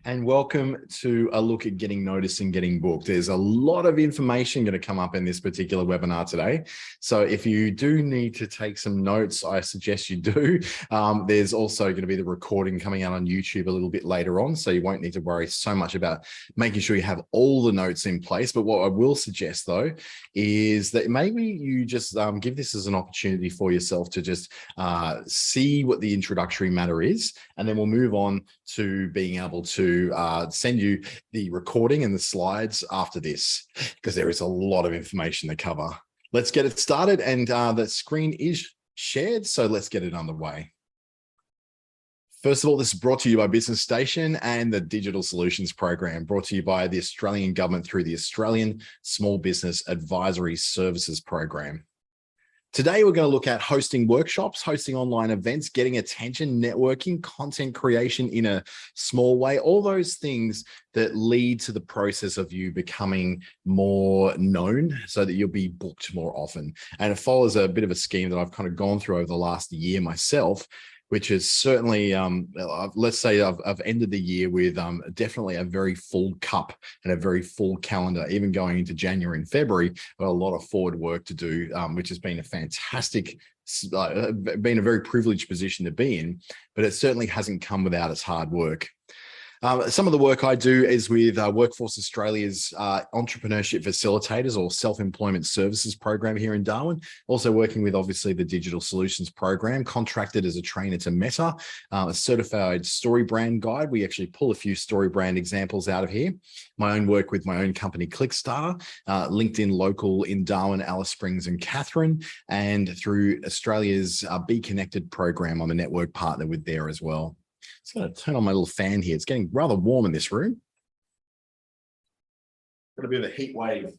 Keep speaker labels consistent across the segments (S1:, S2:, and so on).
S1: and welcome to a look at getting noticed and getting booked. There's a lot of information going to come up in this particular webinar today. So if you do need to take some notes, I suggest you do. There's also going to be the recording coming out on YouTube a little bit later on, so you won't need to worry so much about making sure you have all the notes in place. But what I will suggest, though, is that maybe you just give this as an opportunity for yourself to just see what the introductory matter is, and then we'll move on to being able to send you the recording and the slides after this, because there is a lot of information to cover. Let's get it started, and the screen is shared, so let's get it underway. First of all, this is brought to you by Business Station and the Digital Solutions Program, brought to you by the Australian Government through the Australian Small Business Advisory Services Program. Today, we're going to look at hosting workshops, hosting online events, getting attention, networking, content creation in a small way, all those things that lead to the process of you becoming more known so that you'll be booked more often. And it follows a bit of a scheme that I've kind of gone through over the last year myself, which is certainly, let's say I've ended the year with definitely a very full cup and a very full calendar, even going into January and February. I've got a lot of forward work to do, which has been a fantastic, been a very privileged position to be in, but it certainly hasn't come without its hard work. Some of the work I do is with Workforce Australia's entrepreneurship facilitators or self-employment services program here in Darwin. Also working with, obviously, the Digital Solutions Program, contracted as a trainer to Meta, a certified story brand guide. We actually pull a few story brand examples out of here. My own work with my own company, Clickstarter, LinkedIn Local in Darwin, Alice Springs and Catherine, and through Australia's Be Connected program, I'm a network partner with there as well. Just going to turn on my little fan here. It's getting rather warm in this room. Got a bit of a heat wave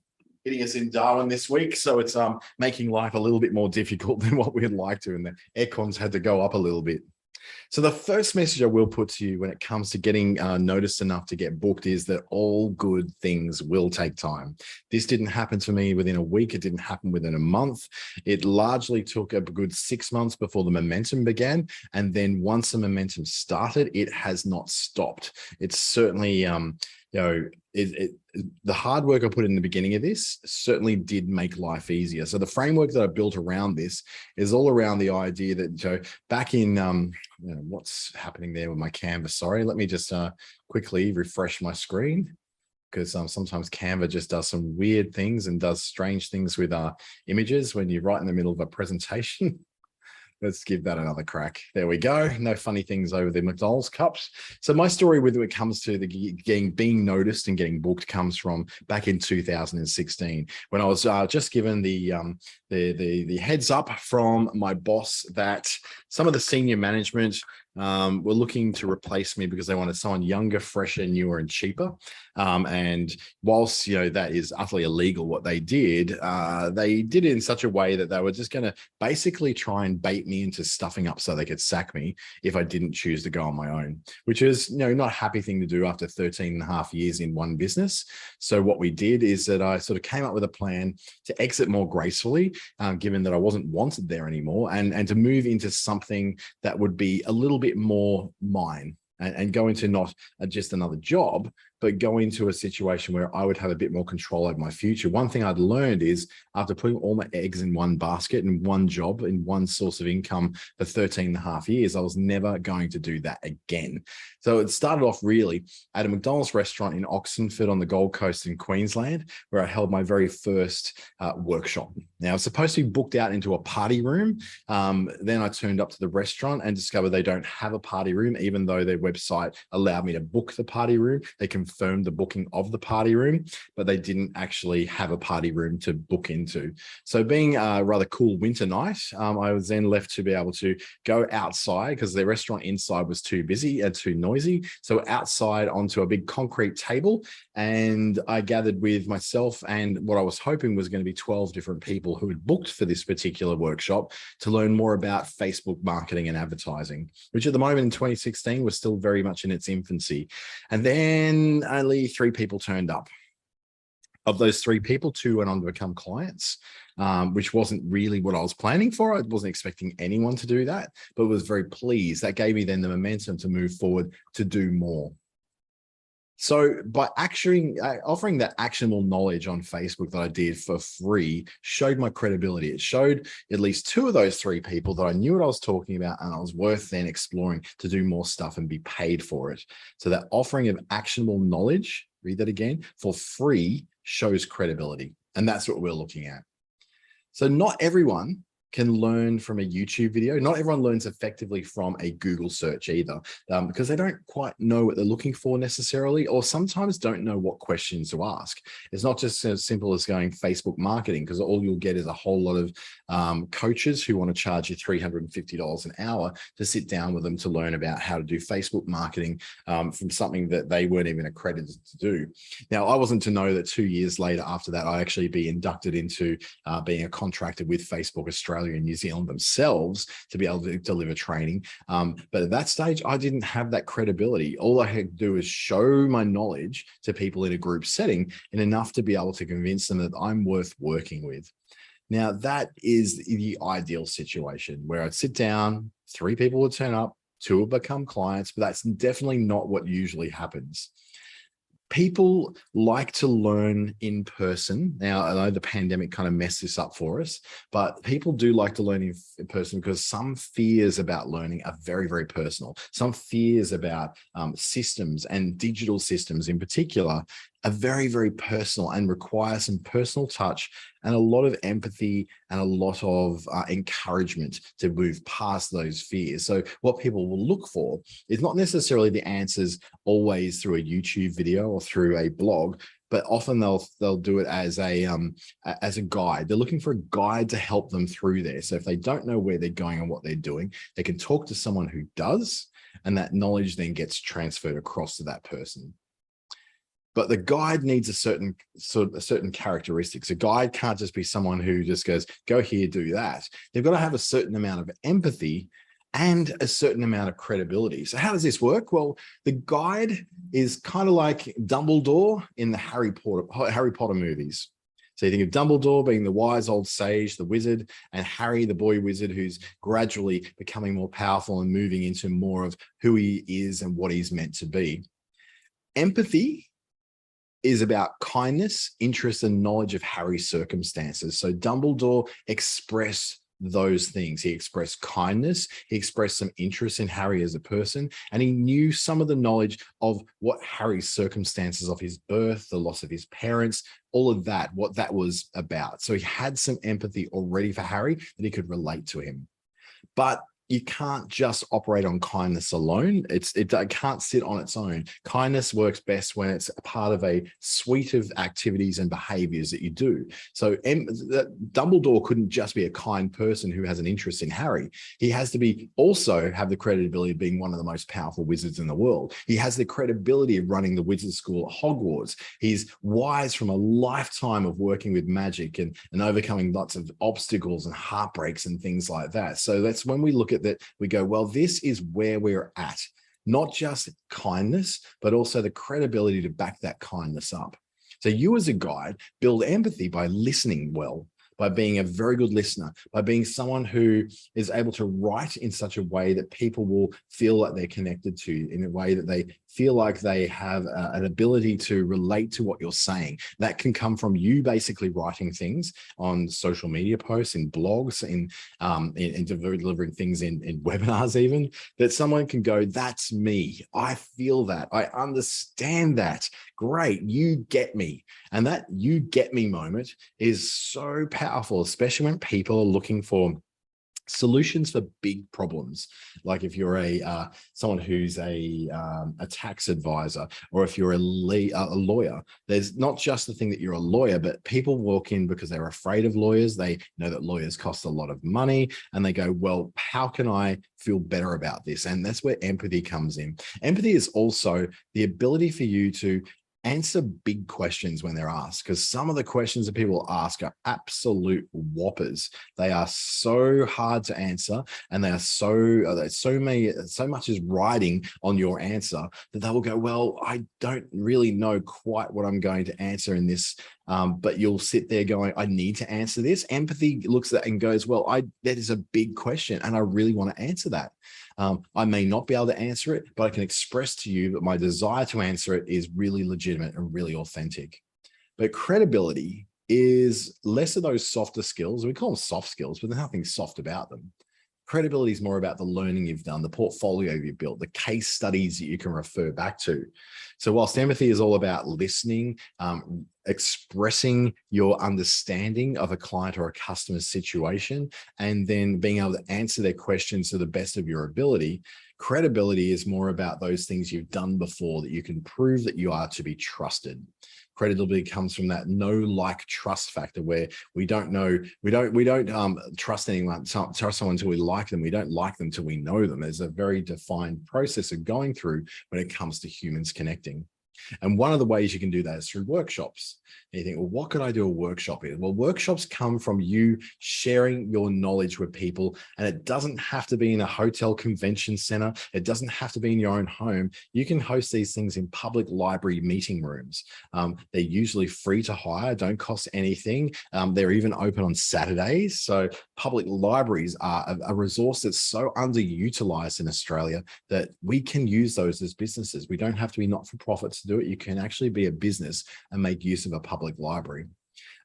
S1: hitting us in Darwin this week, so it's making life a little bit more difficult than what we'd like to, and the aircon's had to go up a little bit. So the first message I will put to you when it comes to getting noticed enough to get booked is that all good things will take time. This didn't happen to me within a week. It didn't happen within a month. It largely took a good 6 months before the momentum began. And then once the momentum started, it has not stopped. It's certainly, the hard work I put in the beginning of this certainly did make life easier. So the framework that I built around this is all around the idea that, back in, what's happening there with my canvas? Sorry, let me just quickly refresh my screen, because sometimes Canva just does some weird things and does strange things with images when you're right in the middle of a presentation. Let's give that another crack. There we go. No funny things over the McDonald's cups. So my story when it comes to the being noticed and getting booked comes from back in 2016, when I was just given the heads up from my boss that some of the senior management were looking to replace me because they wanted someone younger, fresher, newer, and cheaper. And whilst that is utterly illegal, what they did it in such a way that they were just going to basically try and bait me into stuffing up so they could sack me if I didn't choose to go on my own, which is not a happy thing to do after 13 and a half years in one business. So what we did is that I sort of came up with a plan to exit more gracefully, given that I wasn't wanted there anymore, and to move into something that would be a little bit more mine, and go into not just another job, but go into a situation where I would have a bit more control over my future. One thing I'd learned is, after putting all my eggs in one basket and one job and one source of income for 13 and a half years, I was never going to do that again. So it started off really at a McDonald's restaurant in Oxenford on the Gold Coast in Queensland, where I held my very first workshop. Now, I was supposed to be booked out into a party room. Then I turned up to the restaurant and discovered they don't have a party room, even though their website allowed me to book the party room. They confirmed the booking of the party room, but they didn't actually have a party room to book into. So being a rather cool winter night, I was then left to be able to go outside, because the restaurant inside was too busy and too noisy. So outside onto a big concrete table, and I gathered with myself and what I was hoping was going to be 12 different people who had booked for this particular workshop to learn more about Facebook marketing and advertising, which at the moment in 2016 was still very much in its infancy. And then only 3 people turned up. Of those 3 people, 2 went on to become clients, which wasn't really what I was planning for. I wasn't expecting anyone to do that, but was very pleased. That gave me then the momentum to move forward to do more. So by offering that actionable knowledge on Facebook that I did for free showed my credibility. It showed at least two of those three people that I knew what I was talking about and I was worth then exploring to do more stuff and be paid for it. So that offering of actionable knowledge, read that again, for free shows credibility. And that's what we're looking at. So not everyone can learn from a YouTube video. Not everyone learns effectively from a Google search either, because they don't quite know what they're looking for necessarily, or sometimes don't know what questions to ask. It's not just as simple as going Facebook marketing, because all you'll get is a whole lot of coaches who want to charge you $350 an hour to sit down with them to learn about how to do Facebook marketing from something that they weren't even accredited to do. Now, I wasn't to know that 2 years later after that, I actually be inducted into being a contractor with Facebook Australia and New Zealand themselves to be able to deliver training. But at that stage, I didn't have that credibility. All I had to do is show my knowledge to people in a group setting and enough to be able to convince them that I'm worth working with. Now, that is the ideal situation where I'd sit down, 3 people would turn up, 2 would become clients, but that's definitely not what usually happens. People like to learn in person. Now, I know the pandemic kind of messed this up for us, but people do like to learn in person because some fears about learning are very, very personal. Some fears about systems and digital systems in particular are very, very personal and require some personal touch and a lot of empathy and a lot of encouragement to move past those fears. So what people will look for is not necessarily the answers always through a YouTube video or through a blog, but often they'll do it as a guide. They're looking for a guide to help them through there. So if they don't know where they're going and what they're doing, they can talk to someone who does, and that knowledge then gets transferred across to that person. But the guide needs a certain characteristics. A guide can't just be someone who just goes, go here, do that. They've got to have a certain amount of empathy and a certain amount of credibility. So how does this work? Well, the guide is kind of like Dumbledore in the Harry Potter movies. So you think of Dumbledore being the wise old sage, the wizard, and Harry, the boy wizard, who's gradually becoming more powerful and moving into more of who he is and what he's meant to be. Empathy is about kindness, interest, and knowledge of Harry's circumstances. So Dumbledore expressed those things. He expressed kindness, he expressed some interest in Harry as a person, and he knew some of the knowledge of what Harry's circumstances of his birth, the loss of his parents, all of that, what that was about. So he had some empathy already for Harry that he could relate to him. But you can't just operate on kindness alone. It can't sit on its own. Kindness works best when it's a part of a suite of activities and behaviors that you do. So Dumbledore couldn't just be a kind person who has an interest in Harry. He has to be also have the credibility of being one of the most powerful wizards in the world. He has the credibility of running the wizard school at Hogwarts. He's wise from a lifetime of working with magic and overcoming lots of obstacles and heartbreaks and things like that. So that's when we look at that, we go, well, this is where we're at. Not just kindness, but also the credibility to back that kindness up. So you as a guide build empathy by listening well, by being a very good listener, by being someone who is able to write in such a way that people will feel like they're connected to you, in a way that they feel like they have an ability to relate to what you're saying. That can come from you basically writing things on social media posts, in blogs, in delivering things in webinars even, that someone can go, that's me. I feel that. I understand that. Great. You get me. And that you get me moment is so powerful, especially when people are looking for solutions for big problems. Like if you're someone who's a tax advisor, or if you're a lawyer, there's not just the thing that you're a lawyer, but people walk in because they're afraid of lawyers. They know that lawyers cost a lot of money, and they go, well, how can I feel better about this? And that's where empathy comes in. Empathy is also the ability for you to answer big questions when they're asked, because some of the questions that people ask are absolute whoppers. They are so hard to answer, and they are so much is riding on your answer that they will go, well, I don't really know quite what I'm going to answer in this. But you'll sit there going, I need to answer this. Empathy looks at that and goes, well, that is a big question and I really want to answer that. I may not be able to answer it, but I can express to you that my desire to answer it is really legitimate and really authentic. But credibility is less of those softer skills. We call them soft skills, but there's nothing soft about them. Credibility is more about the learning you've done, the portfolio you've built, the case studies that you can refer back to. So whilst empathy is all about listening, expressing your understanding of a client or a customer's situation, and then being able to answer their questions to the best of your ability, credibility is more about those things you've done before that you can prove that you are to be trusted. Credibility comes from that know, like, trust factor, where we don't trust anyone, trust someone until we like them. We don't like them till we know them. There's a very defined process of going through when it comes to humans connecting. And one of the ways you can do that is through workshops. And you think, well, what could I do a workshop in? Well, workshops come from you sharing your knowledge with people, and it doesn't have to be in a hotel convention center. It doesn't have to be in your own home. You can host these things in public library meeting rooms. They're usually free to hire, don't cost anything. They're even open on Saturdays. So public libraries are a resource that's so underutilized in Australia that we can use those as businesses. We don't have to be not-for-profits to do it. You can actually be a business and make use of a public library.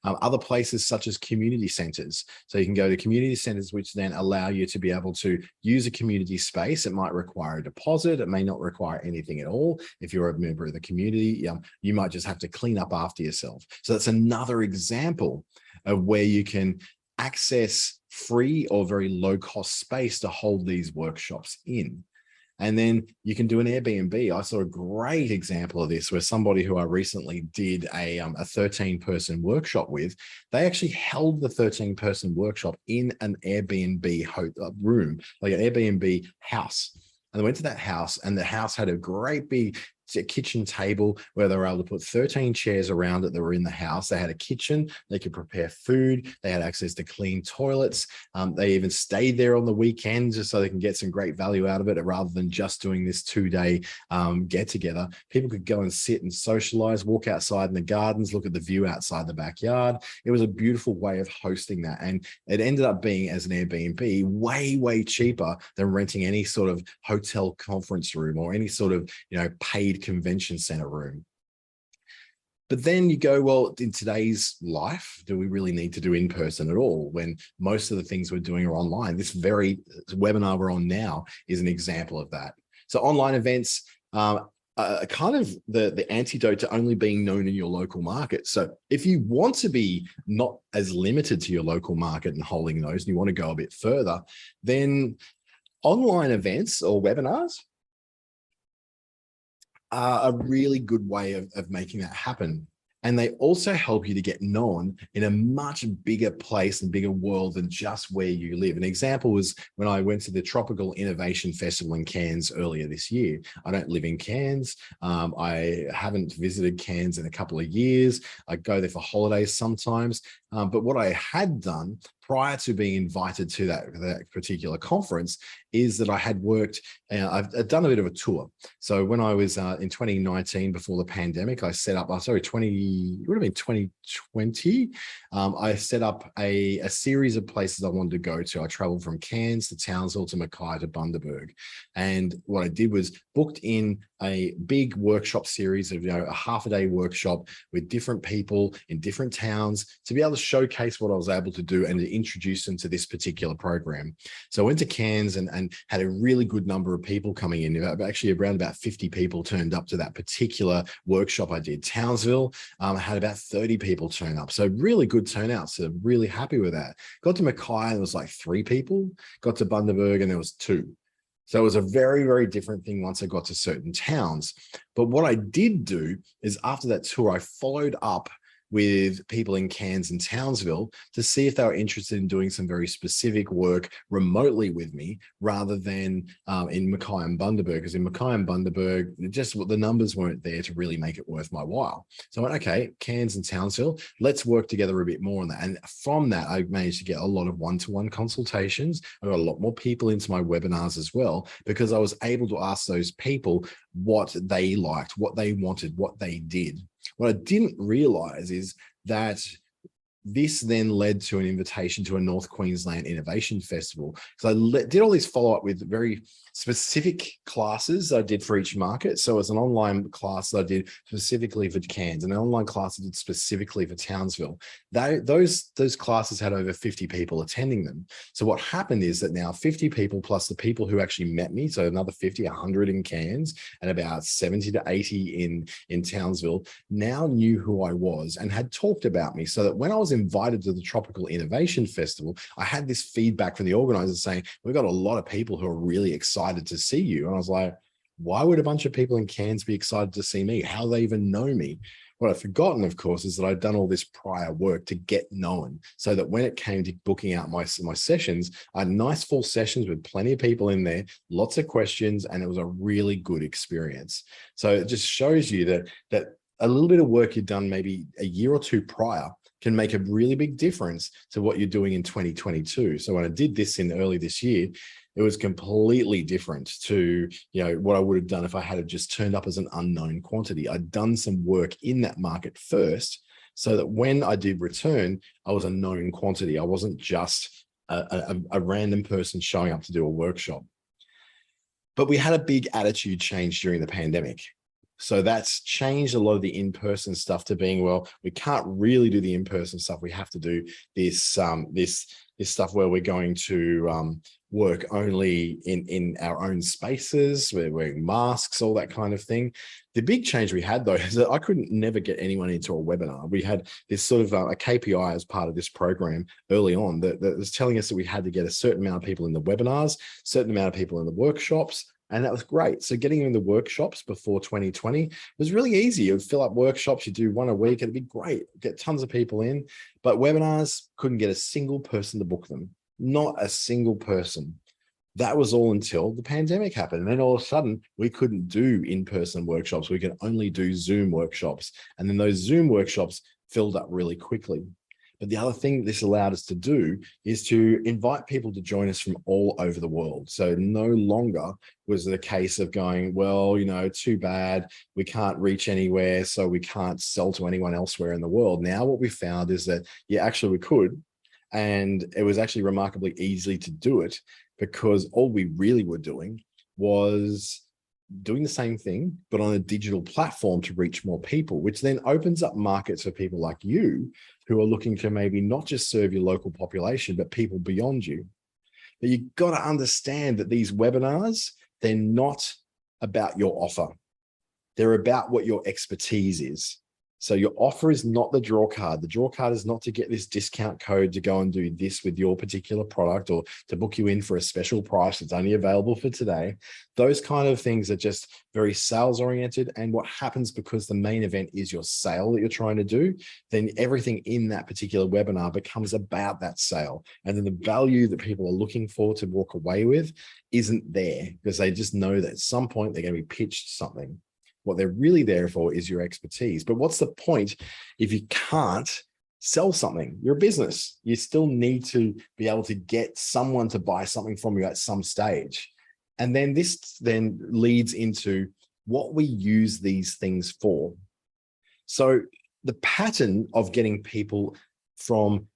S1: Other places such as community centers. So you can go to community centers, which then allow you to be able to use a community space. It might require a deposit. It may not require anything at all. If you're a member of the community, you might just have to clean up after yourself. So that's another example of where you can access free or very low cost space to hold these workshops in. And then you can do an Airbnb. I saw a great example of this where somebody who I recently did a 13-person workshop with, they actually held the 13-person workshop in an Airbnb room, like an Airbnb house. And they went to that house, and the house had a great big kitchen table where they were able to put 13 chairs around it that were in the house. They had a kitchen, they could prepare food, they had access to clean toilets. They even stayed there on the weekends just so they can get some great value out of it, rather than just doing this 2-day get together. People could go and sit and socialize, walk outside in the gardens, look at the view outside the backyard. It was a beautiful way of hosting that. And it ended up being, as an Airbnb, way cheaper than renting any sort of hotel conference room or any sort of, paid convention center room. But then you go, well, in today's life, do we really need to do in person at all when most of the things we're doing are online? This very webinar we're on now is an example of that. So online events are kind of the antidote to only being known in your local market. So if you want to be not as limited to your local market and holding those, and you want to go a bit further, then online events or webinars are a really good way of making that happen. And they also help you to get known in a much bigger place and bigger world than just where you live. An example was when I went to the Tropical Innovation Festival in Cairns earlier this year. I don't live in Cairns. I haven't visited Cairns in a couple of years. I go there for holidays sometimes. But what I had done prior to being invited to that particular conference is that I had worked, I've done a bit of a tour. So when I was in 2019, before the pandemic, I set up, it would have been 2020. I set up a series of places I wanted to go to. I traveled from Cairns to Townsville to Mackay to Bundaberg. And what I did was booked in a big workshop series of, a half-a-day workshop with different people in different towns to be able to showcase what I was able to do and to introduce them to this particular program. So I went to Cairns and had a really good number of people coming in. Actually, around about 50 people turned up to that particular workshop I did. Townsville had about 30 people turn up. So really good turnout. So really happy with that. Got to Mackay and there was like 3 people. Got to Bundaberg and there was 2. So it was a very different thing once I got to certain towns. But what I did do is after that tour, I followed up with people in Cairns and Townsville to see if they were interested in doing some very specific work remotely with me rather than in Mackay and Bundaberg, because in Mackay and Bundaberg, just the numbers weren't there to really make it worth my while. So I went, okay, Cairns and Townsville, let's work together a bit more on that. And from that, I managed to get a lot of one-to-one consultations. I got a lot more people into my webinars as well, because I was able to ask those people what they liked, what they wanted, what they did. What I didn't realize is that This then led to an invitation to a North Queensland Innovation Festival. So I did all these follow-up with very specific classes I did for each market. So it's an online class that I did specifically for Cairns, and an online class I did specifically for Townsville. Those classes had over 50 people attending them. So what happened is that now 50 people plus the people who actually met me, so another 50, 100 in Cairns and about 70 to 80 in Townsville, now knew who I was and had talked about me, so that when I was invited to the Tropical Innovation Festival, I had this feedback from the organizers saying, we've got a lot of people who are really excited to see you. And I was like, why would a bunch of people in Cairns be excited to see me? How do they even know me? What I've forgotten, of course, is that I'd done all this prior work to get known, so that when it came to booking out my sessions, I had nice full sessions with plenty of people in there, lots of questions, and it was a really good experience. So it just shows you that a little bit of work you've done maybe a year or two prior can make a really big difference to what you're doing in 2022. So when I did this in early this year, it was completely different to, what I would have done if I had just turned up as an unknown quantity. I'd done some work in that market first, so that when I did return, I was a known quantity. I wasn't just a random person showing up to do a workshop. But we had a big attitude change during the pandemic. So that's changed a lot of the in-person stuff to being, well, we can't really do the in-person stuff. We have to do this this stuff where we're going to work only in our own spaces. We're wearing masks, all that kind of thing. The big change we had, though, is that I couldn't never get anyone into a webinar. We had this sort of a KPI as part of this program early on that was telling us that we had to get a certain amount of people in the webinars, certain amount of people in the workshops. And that was great. So getting in the workshops before 2020 was really easy. You would fill up workshops, you do one a week, it'd be great, get tons of people in. But webinars, couldn't get a single person to book them. Not a single person. That was all until the pandemic happened. And then all of a sudden, we couldn't do in-person workshops. We could only do Zoom workshops. And then those Zoom workshops filled up really quickly. But the other thing this allowed us to do is to invite people to join us from all over the world. So no longer was it a case of going, well, too bad, we can't reach anywhere, so we can't sell to anyone elsewhere in the world. Now what we found is that, yeah, actually we could. And it was actually remarkably easy to do it, because all we really were doing was doing the same thing, but on a digital platform to reach more people, which then opens up markets for people like you who are looking to maybe not just serve your local population, but people beyond you. But you've got to understand that these webinars, they're not about your offer. They're about what your expertise is. So your offer is not the draw card. The draw card is not to get this discount code to go and do this with your particular product, or to book you in for a special price that's only available for today. Those kind of things are just very sales oriented. And what happens, because the main event is your sale that you're trying to do, then everything in that particular webinar becomes about that sale. And then the value that people are looking for to walk away with isn't there, because they just know that at some point they're going to be pitched something. What they're really there for is your expertise. But what's the point if you can't sell something? You're a business. You still need to be able to get someone to buy something from you at some stage. And then this then leads into what we use these things for. So the pattern of getting people from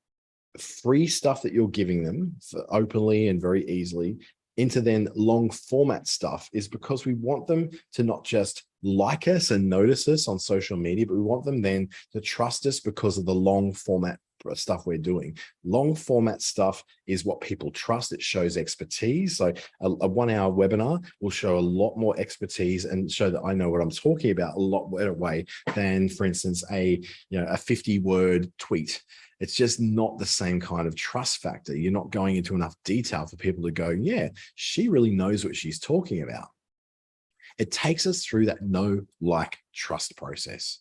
S1: free stuff that you're giving them openly and very easily into then long format stuff is because we want them to not just like us and notice us on social media, but we want them then to trust us because of the long format stuff we're doing. Long format stuff is what people trust. It shows expertise. So a 1 hour webinar will show a lot more expertise and show that I know what I'm talking about a lot better way than, for instance, a 50-word tweet. It's just not the same kind of trust factor. You're not going into enough detail for people to go, yeah, she really knows what she's talking about. It takes us through that know, like, trust process.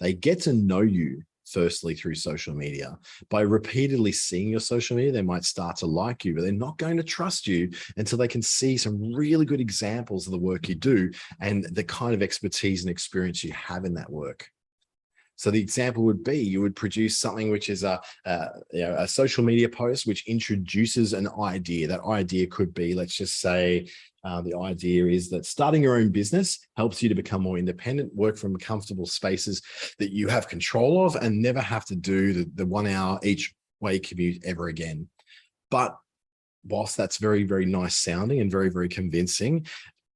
S1: They get to know you firstly through social media. By repeatedly seeing your social media, they might start to like you, but they're not going to trust you until they can see some really good examples of the work you do and the kind of expertise and experience you have in that work. So the example would be you would produce something which is a social media post which introduces an idea. That idea could be, let's just say, the idea is that starting your own business helps you to become more independent, work from comfortable spaces that you have control of, and never have to do the 1 hour each way commute ever again. But whilst that's very, very nice sounding and very, very convincing,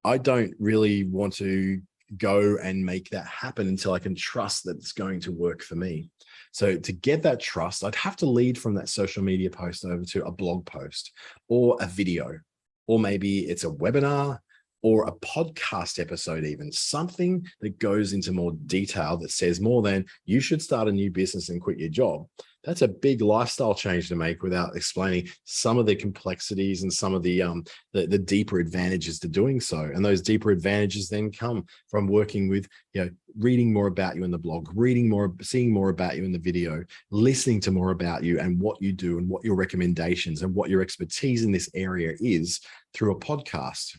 S1: I don't really want to go and make that happen until I can trust that it's going to work for me. So to get that trust, I'd have to lead from that social media post over to a blog post or a video, or maybe it's a webinar or a podcast episode, even something that goes into more detail that says more than you should start a new business and quit your job. That's a big lifestyle change to make without explaining some of the complexities and some of the deeper advantages to doing so. And those deeper advantages then come from working with, reading more about you in the blog, reading more, seeing more about you in the video, listening to more about you and what you do and what your recommendations and what your expertise in this area is through a podcast.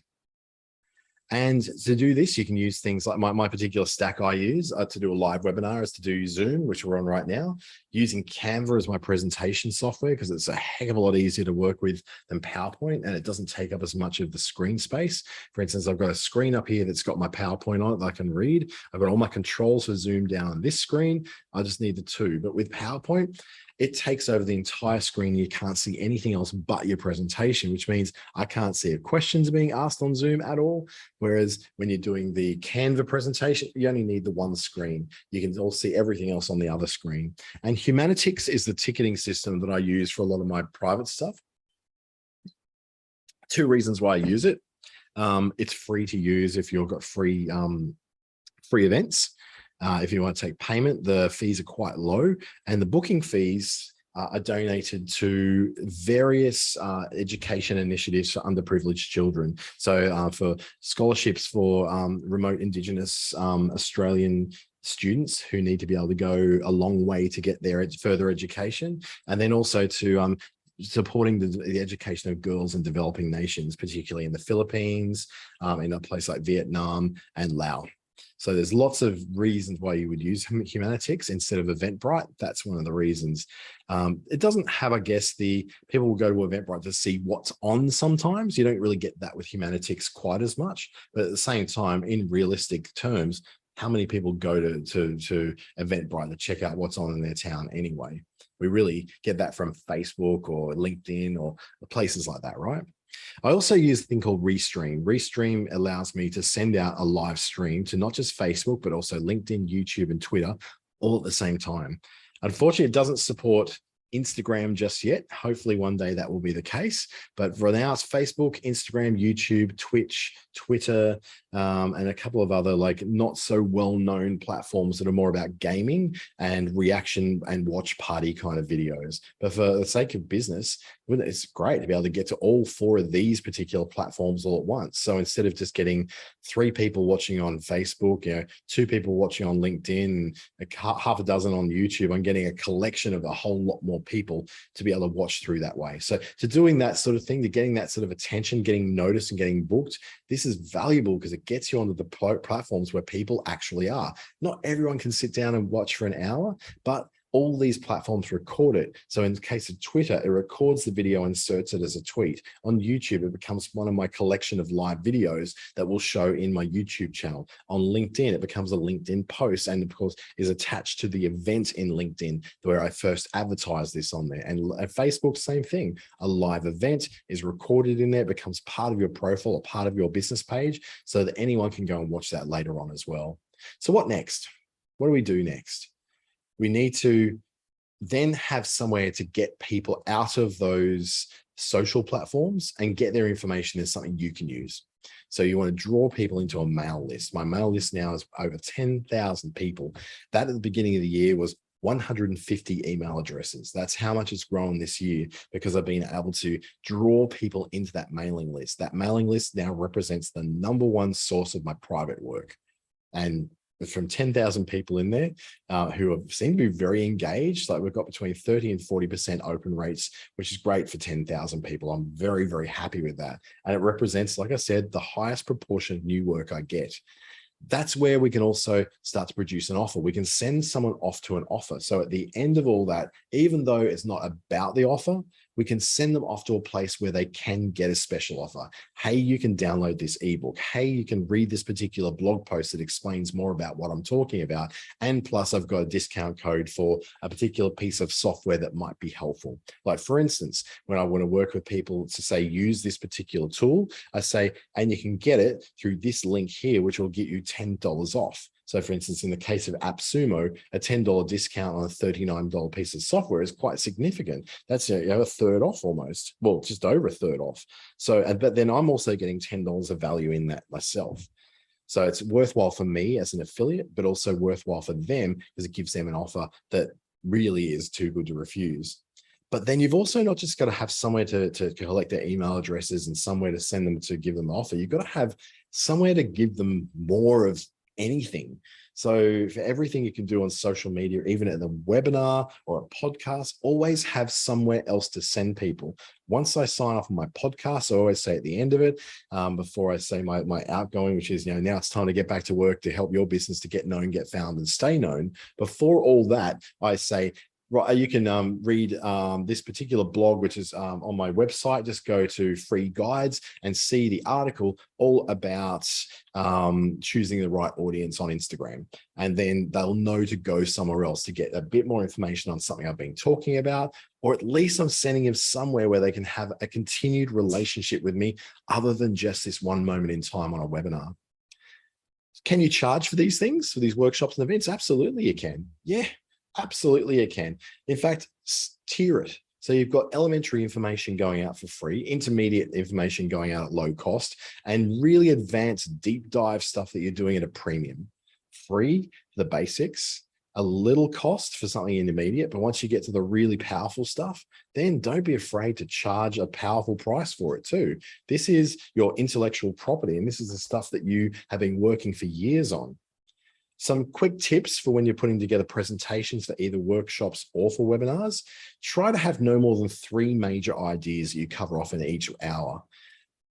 S1: And to do this, you can use things like my particular stack I use to do a live webinar is to do Zoom, which we're on right now, using Canva as my presentation software, because it's a heck of a lot easier to work with than PowerPoint, and it doesn't take up as much of the screen space. For instance, I've got a screen up here that's got my PowerPoint on it that I can read. I've got all my controls for Zoom down on this screen. I just need the two. But with PowerPoint, it takes over the entire screen. You can't see anything else but your presentation, which means I can't see if questions are being asked on Zoom at all. Whereas when you're doing the Canva presentation, you only need the one screen. You can all see everything else on the other screen. And Humanitix is the ticketing system that I use for a lot of my private stuff. Two reasons why I use it. It's free to use if you've got free events. If you want to take payment, the fees are quite low, and the booking fees are donated to various education initiatives for underprivileged children. So for scholarships for remote Indigenous Australian students who need to be able to go a long way to get their further education, and then also to supporting the education of girls in developing nations, particularly in the Philippines, in a place like Vietnam and Laos. So there's lots of reasons why you would use Humanitix instead of Eventbrite. That's one of the reasons. It doesn't have, I guess, people will go to Eventbrite to see what's on sometimes. You don't really get that with Humanitix quite as much. But at the same time, in realistic terms, how many people go to Eventbrite to check out what's on in their town anyway? We really get that from Facebook or LinkedIn or places like that, right? I also use a thing called Restream. Restream allows me to send out a live stream to not just Facebook, but also LinkedIn, YouTube, and Twitter all at the same time. Unfortunately, it doesn't support Instagram just yet. Hopefully one day that will be the case. But for now, it's Facebook, Instagram, YouTube, Twitch, Twitter, and a couple of other not so well-known platforms that are more about gaming and reaction and watch party kind of videos. But for the sake of business, it's great to be able to get to all 4 of these particular platforms all at once. So instead of just getting 3 people watching on Facebook, 2 people watching on LinkedIn, half a dozen on YouTube, I'm getting a collection of a whole lot more people to be able to watch through that way. So to doing that sort of thing, to getting that sort of attention, getting noticed and getting booked, this is valuable because it gets you onto the platforms where people actually are. Not everyone can sit down and watch for an hour, but all these platforms record it. So in the case of Twitter, it records the video and inserts it as a tweet. On YouTube, it becomes one of my collection of live videos that will show in my YouTube channel. On LinkedIn, it becomes a LinkedIn post and of course is attached to the event in LinkedIn where I first advertised this on there. And at Facebook, same thing. A live event is recorded in there, it becomes part of your profile or part of your business page so that anyone can go and watch that later on as well. So what next? What do we do next? We need to then have somewhere to get people out of those social platforms and get their information as something you can use. So you want to draw people into a mail list. My mail list now is over 10,000 people. That at the beginning of the year was 150 email addresses. That's how much it's grown this year because I've been able to draw people into that mailing list. That mailing list now represents the #1 source of my private work. And from 10,000 people in there who have seemed to be very engaged. Like we've got between 30 and 40% open rates, which is great for 10,000 people. I'm very, very happy with that. And it represents, like I said, the highest proportion of new work I get. That's where we can also start to produce an offer. We can send someone off to an offer. So at the end of all that, even though it's not about the offer, we can send them off to a place where they can get a special offer. Hey, you can download this ebook. Hey, you can read this particular blog post that explains more about what I'm talking about. And plus, I've got a discount code for a particular piece of software that might be helpful. Like, for instance, when I want to work with people to say, use this particular tool, I say, and you can get it through this link here, which will get you $10 off. So for instance, in the case of AppSumo, a $10 discount on a $39 piece of software is quite significant. That's a third off almost. Well, just over a third off. So, but then I'm also getting $10 of value in that myself. So it's worthwhile for me as an affiliate, but also worthwhile for them because it gives them an offer that really is too good to refuse. But then you've also not just got to have somewhere to collect their email addresses and somewhere to send them to give them an offer. You've got to have somewhere to give them more of anything. So for everything you can do on social media, even at the webinar or a podcast, always have somewhere else to send people. Once I sign off on my podcast, I always say at the end of it, before I say my outgoing, which is, now it's time to get back to work to help your business to get known, get found, and stay known. Before all that, I say, right, you can read this particular blog, which is on my website. Just go to free guides and see the article all about choosing the right audience on Instagram. And then they'll know to go somewhere else to get a bit more information on something I've been talking about, or at least I'm sending them somewhere where they can have a continued relationship with me other than just this one moment in time on a webinar. Can you charge for these things, for these workshops and events? Absolutely, you can. Yeah. Absolutely, it can. In fact, tier it. So you've got elementary information going out for free, intermediate information going out at low cost, and really advanced deep dive stuff that you're doing at a premium. Free for the basics, a little cost for something intermediate, but once you get to the really powerful stuff, then don't be afraid to charge a powerful price for it too. This is your intellectual property, and this is the stuff that you have been working for years on. Some quick tips for when you're putting together presentations for either workshops or for webinars. Try to have no more than 3 major ideas you cover off in each hour.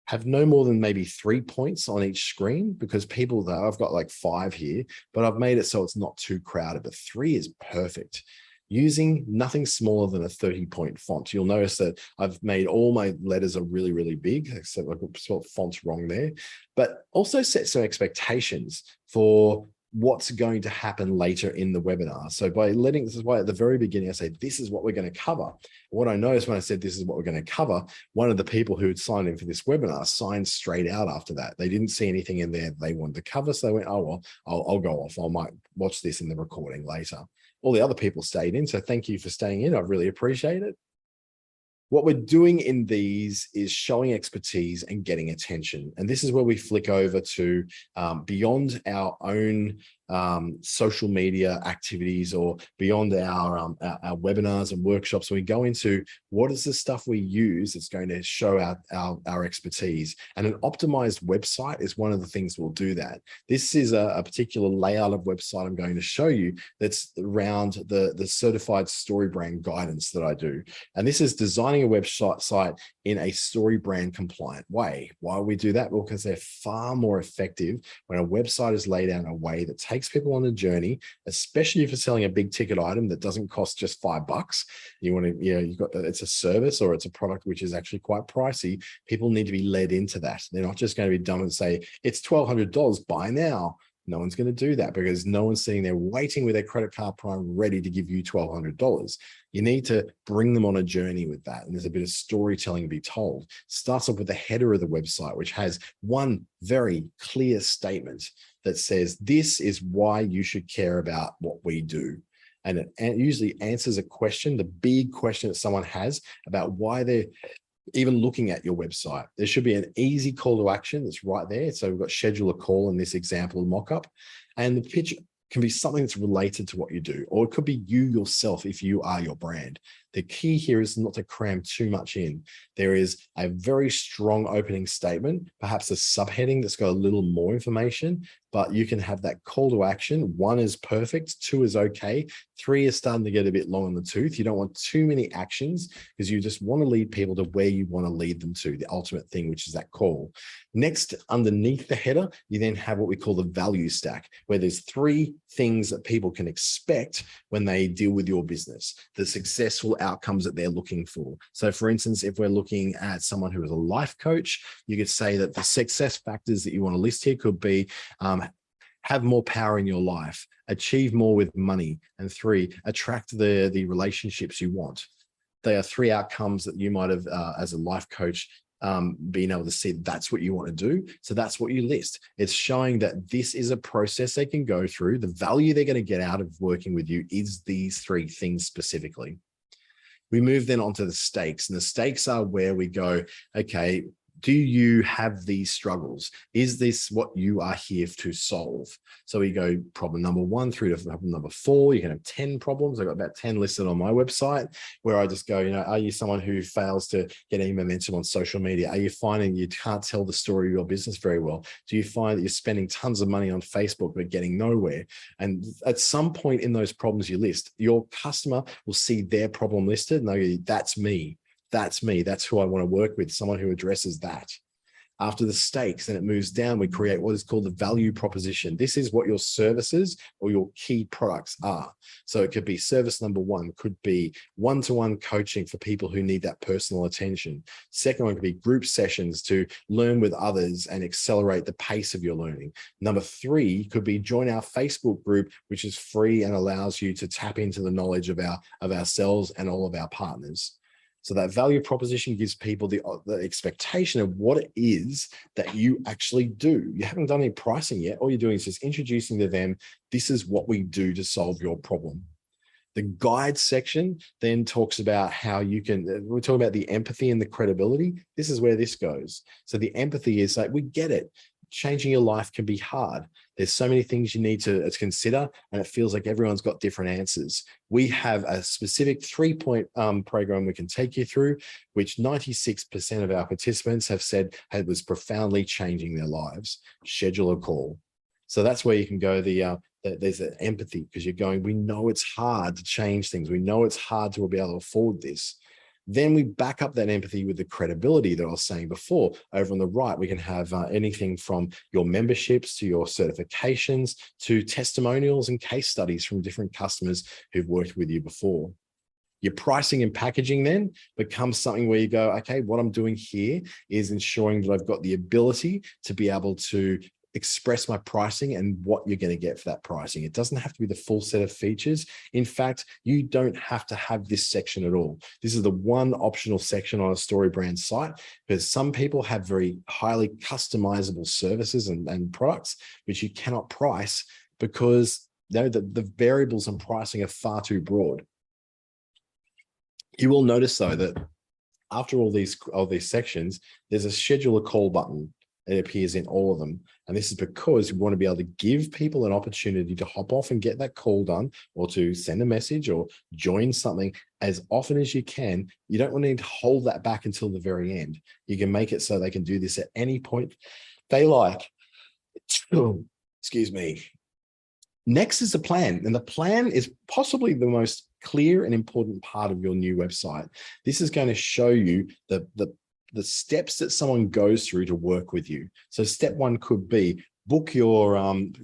S1: Have no more than maybe 3 points on each screen, because people, though, I've got like 5 here, but I've made it so it's not too crowded, but 3 is perfect. Using nothing smaller than a 30-point font. You'll notice that I've made all my letters are really, really big, except I've spelled fonts wrong there, but also set some expectations for what's going to happen later in the webinar. So by letting, this is why at the very beginning, I say, this is what we're going to cover. What I noticed when I said, this is what we're going to cover, one of the people who had signed in for this webinar signed straight out after that. They didn't see anything in there they wanted to cover. So they went, oh, well, I'll go off. I might watch this in the recording later. All the other people stayed in. So thank you for staying in. I really appreciate it. What we're doing in these is showing expertise and getting attention. And this is where we flick over to beyond our own social media activities or beyond our webinars and workshops. We go into what is the stuff we use that's going to show our expertise. And an optimized website is one of the things we'll do that. This is a particular layout of website I'm going to show you that's around the certified story brand guidance that I do. And this is designing a website in a story brand compliant way. Why we do that? Well, because they're far more effective when a website is laid out in a way that takes people on a journey, especially if you're selling a big ticket item that doesn't cost just $5. You want to, you've got it's a service or it's a product which is actually quite pricey. People need to be led into that. They're not just going to be dumb and say, it's $1,200, buy now. No one's going to do that because no one's sitting there waiting with their credit card prime ready to give you $1,200. You need to bring them on a journey with that. And there's a bit of storytelling to be told. Starts off with the header of the website, which has one very clear statement that says, this is why you should care about what we do. And it usually answers a question, the big question that someone has about why they're even looking at your website. There should be an easy call to action that's right there. So we've got schedule a call in this example mock-up, and the pitch can be something that's related to what you do, or it could be you yourself if you are your brand. The key here is not to cram too much in. There is a very strong opening statement, perhaps a subheading that's got a little more information, but you can have that call to action. 1 is perfect, 2 is okay, 3 is starting to get a bit long in the tooth. You don't want too many actions because you just want to lead people to where you want to lead them to, the ultimate thing, which is that call. Next, underneath the header, you then have what we call the value stack, where there's 3 things that people can expect when they deal with your business, the successful outcomes that they're looking for. So for instance, if we're looking at someone who is a life coach, you could say that the success factors that you want to list here could be have more power in your life, achieve more with money, and 3, attract the relationships you want. They are 3 outcomes that you might have, as a life coach, being able to see that's what you want to do. So that's what you list. It's showing that this is a process they can go through. The value they're going to get out of working with you is these 3 things specifically. We move then onto the stakes, and the stakes are where we go, okay, do you have these struggles? Is this what you are here to solve? So we go problem number 1 through to problem number 4. You can have 10 problems. I've got about 10 listed on my website, where I just go, are you someone who fails to get any momentum on social media? Are you finding you can't tell the story of your business very well? Do you find that you're spending tons of money on Facebook but getting nowhere? And at some point in those problems you list, your customer will see their problem listed and they'll go, that's me. That's me. That's who I want to work with, someone who addresses that. After the stakes, then it moves down. We create what is called the value proposition. This is what your services or your key products are. So it could be service number 1, could be one-to-one coaching for people who need that personal attention. Second one could be group sessions to learn with others and accelerate the pace of your learning. Number 3 could be join our Facebook group, which is free and allows you to tap into the knowledge of ourselves and all of our partners. So that value proposition gives people the expectation of what it is that you actually do. You haven't done any pricing yet. All you're doing is just introducing to them, this is what we do to solve your problem. The guide section then talks about how you can, we're talking about the empathy and the credibility. This is where this goes. So the empathy is like, we get it. Changing your life can be hard. There's so many things you need to consider, and it feels like everyone's got different answers. We have a specific 3-point program we can take you through, which 96% of our participants have said was profoundly changing their lives. Schedule a call. So that's where you can go. There's an empathy, because you're going, we know it's hard to change things. We know it's hard to be able to afford this. Then we back up that empathy with the credibility that I was saying before. Over on the right, we can have anything from your memberships to your certifications to testimonials and case studies from different customers who've worked with you before. Your pricing and packaging then becomes something where you go, okay, what I'm doing here is ensuring that I've got the ability to be able to express my pricing and what you're going to get for that pricing. It doesn't have to be the full set of features. In fact, you don't have to have this section at all. This is the one optional section on a StoryBrand site, because some people have very highly customizable services and products which you cannot price because the variables in pricing are far too broad. You will notice though that after all these sections, there's a schedule a call button. It appears in all of them. And this is because we want to be able to give people an opportunity to hop off and get that call done, or to send a message or join something as often as you can. You don't want to hold that back until the very end. You can make it so they can do this at any point they like. Excuse me. Next is the plan. And the plan is possibly the most clear and important part of your new website. This is going to show you the steps that someone goes through to work with you. So step 1 could be book your,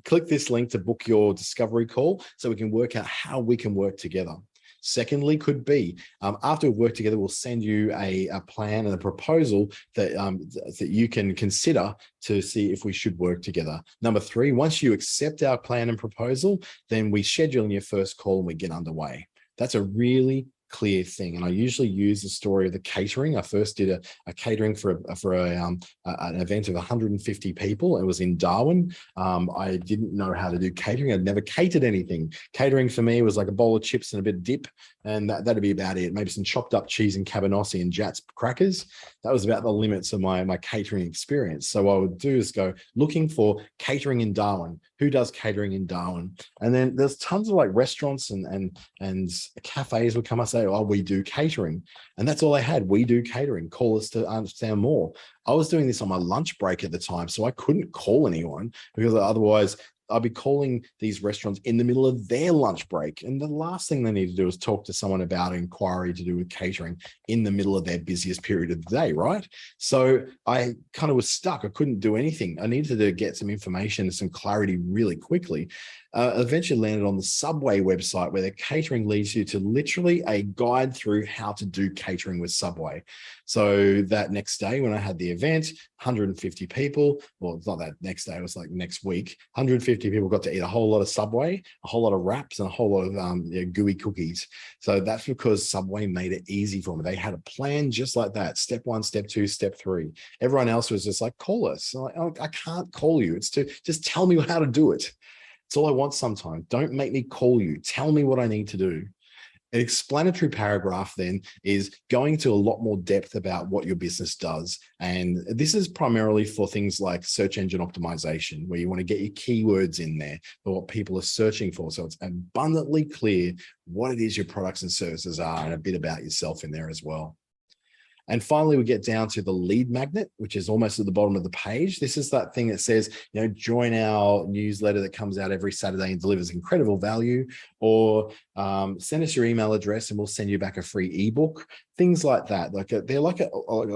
S1: click this link to book your discovery call so we can work out how we can work together. Secondly, could be after we've worked together, we'll send you a plan and a proposal that you can consider to see if we should work together. Number 3, once you accept our plan and proposal, then we schedule in your first call and we get underway. That's a really clear thing. And I usually use the story of the catering. I first did a catering for an event of 150 people. It was in Darwin. I didn't know how to do catering. I'd never catered anything. Catering for me was like a bowl of chips and a bit of dip, and that'd be about it. Maybe some chopped up cheese and cabanossi and Jats crackers. That was about the limits of my catering experience. So what I would do is go looking for catering in Darwin. who does catering in Darwin? And then there's tons of like restaurants and cafes would come and say, oh, we do catering. And that's all they had. We do catering. Call us to understand more. I was doing this on my lunch break at the time, so I couldn't call anyone because otherwise I'll be calling these restaurants in the middle of their lunch break. And the last thing they need to do is talk to someone about an inquiry to do with catering in the middle of their busiest period of the day, right? So I kind of was stuck. I couldn't do anything. I needed to get some information and some clarity really quickly. Eventually landed on the Subway website where their catering leads you to literally a guide through how to do catering with Subway. So that next day when I had the event, 150 people, well, it's not that next day, it was like next week, 150 people got to eat a whole lot of Subway, a whole lot of wraps, and a whole lot of gooey cookies. So that's because Subway made it easy for me. They had a plan just like that. Step 1, step 2, step 3. Everyone else was just like, call us. I'm like, oh, I can't call you. It's to just tell me how to do it. It's all I want sometimes. Don't make me call you. Tell me what I need to do. An explanatory paragraph then is going to a lot more depth about what your business does. And this is primarily for things like search engine optimization, where you want to get your keywords in there for what people are searching for. So it's abundantly clear what it is your products and services are, and a bit about yourself in there as well. And finally, we get down to the lead magnet, which is almost at the bottom of the page. This is that thing that says, join our newsletter that comes out every Saturday and delivers incredible value, or send us your email address and we'll send you back a free ebook. Things like that. They're like I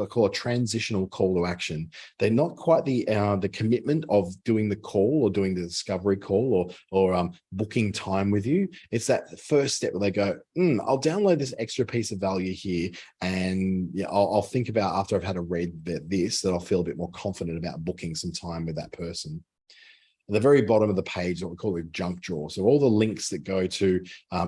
S1: call a transitional call to action. They're not quite the commitment of doing the call or doing the discovery call or booking time with you. It's that first step where they go, I'll download this extra piece of value here, and I'll think about after I've had a read this that I'll feel a bit more confident about booking some time with that person. At the very bottom of the page, what we call a junk drawer. So all the links that go to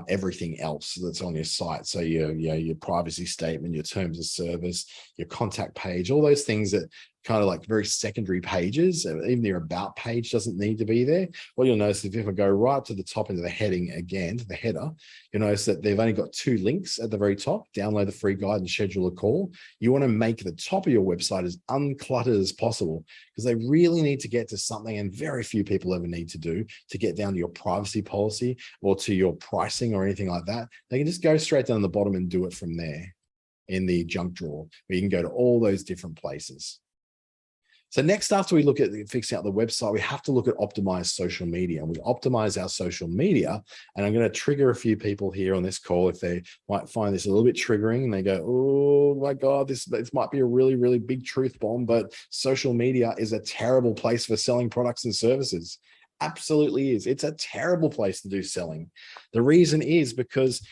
S1: everything else that's on your site. So your privacy statement, your terms of service, your contact page, all those things that kind of like very secondary pages. Even your about page doesn't need to be there. What you'll notice is if I go right to the top into the heading again, to the header, you'll notice that they've only got 2 links at the very top: download the free guide and schedule a call. You want to make the top of your website as uncluttered as possible, because they really need to get to something, and very few people ever need to do, to get down to your privacy policy or to your pricing or anything like that. They can just go straight down the bottom and do it from there in the junk drawer, where you can go to all those different places. So next, after we look at fixing out the website, we have to look at optimized social media. And we optimize our social media. And I'm going to trigger a few people here on this call if they might find this a little bit triggering and they go, oh my God, this might be a really, really big truth bomb, but social media is a terrible place for selling products and services. Absolutely is. It's a terrible place to do selling. The reason is because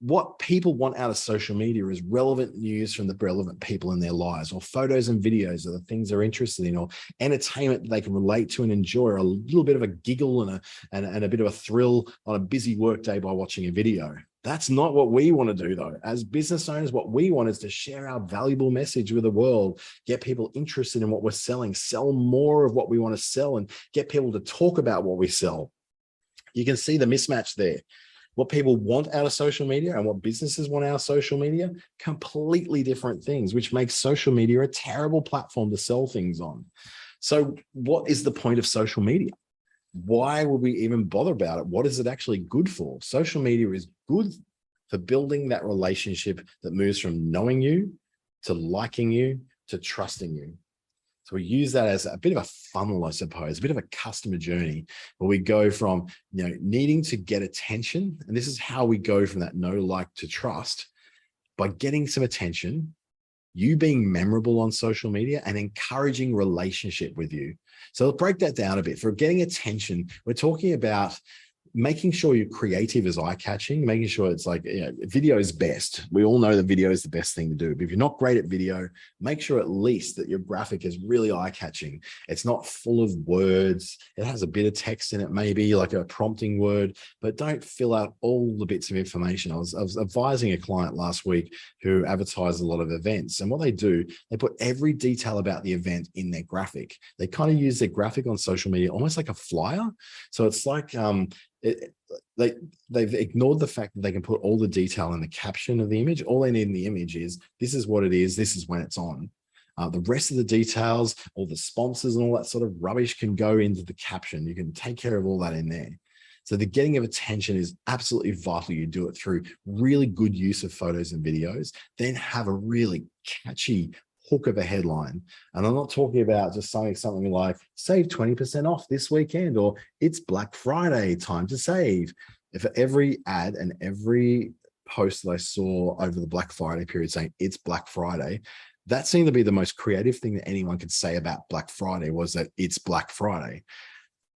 S1: what people want out of social media is relevant news from the relevant people in their lives, or photos and videos of the things they're interested in, or entertainment that they can relate to and enjoy, or a little bit of a giggle and a bit of a thrill on a busy work day by watching a video. That's not what we want to do, though. As business owners, what we want is to share our valuable message with the world, get people interested in what we're selling, sell more of what we want to sell, and get people to talk about what we sell. You can see the mismatch there. What people want out of social media and what businesses want out of social media, completely different things, which makes social media a terrible platform to sell things on. So what is the point of social media? Why would we even bother about it? What is it actually good for? Social media is good for building that relationship that moves from knowing you to liking you to trusting you. So we use that as a bit of a funnel, I suppose, a bit of a customer journey, where we go from needing to get attention. And this is how we go from that know, like to trust, by getting some attention, you being memorable on social media, and encouraging relationship with you. So I'll break that down a bit. For getting attention, we're talking about making sure your creative is eye-catching, making sure it's like, video is best. We all know that video is the best thing to do. But if you're not great at video, make sure at least that your graphic is really eye-catching. It's not full of words. It has a bit of text in it, maybe like a prompting word, but don't fill out all the bits of information. I was advising a client last week who advertised a lot of events. And what they do, they put every detail about the event in their graphic. They kind of use their graphic on social media almost like a flyer. So it's like, they've ignored the fact that they can put all the detail in the caption of the image. All they need in the image is, this is what it is, this is when it's on. The rest of the details, all the sponsors and all that sort of rubbish can go into the caption. You can take care of all that in there. So the getting of attention is absolutely vital. You do it through really good use of photos and videos, then have a really catchy hook of a headline. And I'm not talking about just saying something like save 20% off this weekend, or it's Black Friday, time to save. If every ad and every post that I saw over the Black Friday period saying it's Black Friday, that seemed to be the most creative thing that anyone could say about Black Friday, was that it's Black Friday.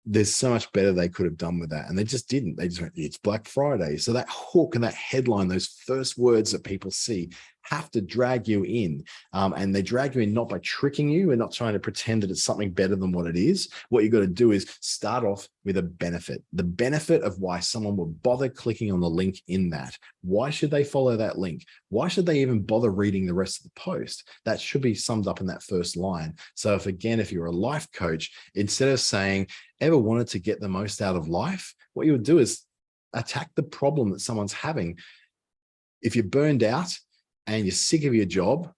S1: There's so much better they could have done with that, and they just didn't. They just went, it's Black Friday. So that hook and that headline, those first words that people see, have to drag you in, and they drag you in not by tricking you and not trying to pretend that it's something better than what it is. What you got to do is start off with a benefit, the benefit of why someone would bother clicking on the link in that. Why should they follow that link? Why should they even bother reading the rest of the post? That should be summed up in that first line. So if you're a life coach, instead of saying, ever wanted to get the most out of life, what you would do is attack the problem that someone's having. If you're burned out and you're sick of your job,